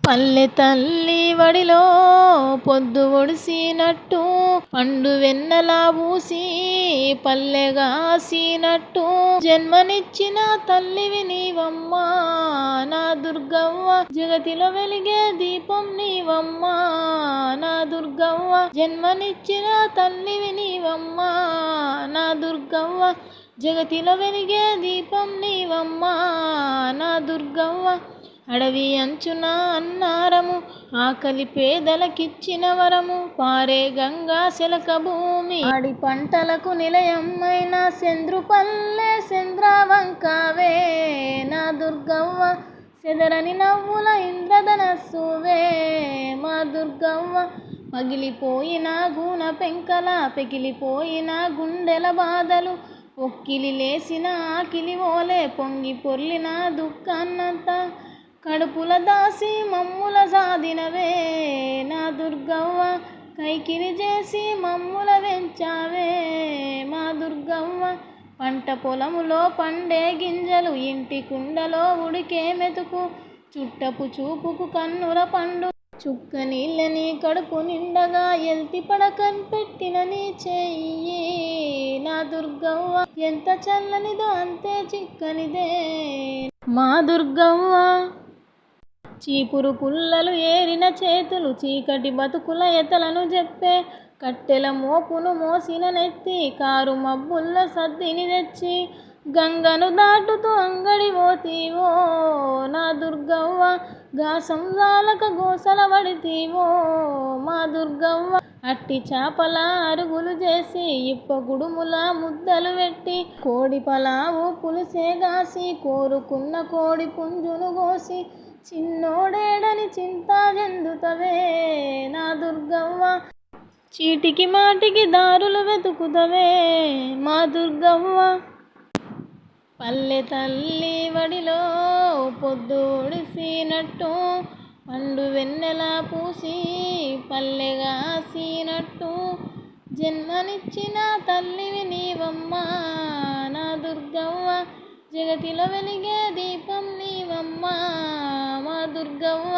పల్లె తల్లి వడిలో పొద్దు ఒడిసినట్టు పండు వెన్నెలా పూసి పల్లెగాసినట్టు జన్మనిచ్చిన తల్లివి నీవమ్మా నా దుర్గవ్వ, జగతిలో వెలిగే దీపం నీవమ్మా నా దుర్గవ్వ. జన్మనిచ్చిన తల్లివి నీవమ్మా నా దుర్గవ్వ, జగతిలో వెలిగే దీపం నీవమ్మా నా దుర్గవ్వ. అడవి అంచున అన్నారము ఆకలి పేదలకిచ్చిన వరము, పారే గంగా శలక భూమి ఆడి పంటలకు నిలయమైన చంద్రుపల్లె చంద్రవంకావే నా దుర్గవ్వ. చెదరని నవ్వుల ఇంద్రధనస్సువే మా దుర్గవ్వ. పగిలిపోయిన గూన పెంకల పెకిలిపోయిన గుండెల బాధలు, ఒక్కిలి లేసిన ఆకిలి ఓలే పొంగి పొర్లిన దుఃఖాన్నంతా కడుపుల దాసి మమ్ముల సాధినవే నా దుర్గవ్వ. కైకిరి చేసి మమ్ముల వెంచావే మా దుర్గవ్వ. పంట పొలములో పండే గింజలు, ఇంటి కుండలో ఉడికే మెతుకు, చుట్టపు చూపుకు కన్నుల పండు, చుక్క నీళ్ళని కడుపు నిండగా ఎల్తి పడకన్ పెట్టిన నీ చెయ్యి నా దుర్గవ్వ. ఎంత చల్లనిదో అంతే చిక్కనిదే మా దుర్గవ్వ. చీపురు పుల్లలు ఏరిన చేతులు, చీకటి బతుకుల ఎతలను చెప్పే కట్టెల మోపును మోసిన నెత్తి, కారు మబ్బుల్లో సద్దిని తెచ్చి గంగను దాటుతూ అంగడి పోతీవో నా దుర్గవ్వ. గాసంజాలక గోసల పడితీవో మా దుర్గవ్వ. అట్టి చాపల అరుగులు చేసి ఇప్ప గుడుముల ముద్దలు పెట్టి, కోడి పలావు పులుసేగాసి కోరుకున్న కోడి పుంజును కోసి, చిన్నోడేడని చింతా చెందుతవే నా దుర్గవ్వ. చీటికి మాటికి దారులు వెతుకుతవే మా దుర్గవ్వ. పల్లె తల్లి వడిలో పొద్దు ఒడిసినట్టు పండు వెన్నెలా పూసి పల్లెగాసినట్టు జన్మనిచ్చిన తల్లివి నీవమ్మా నా దుర్గవ్వ. జగతిలో వెలిగే దీపం నీవమ్మా మా దుర్గవ్వ.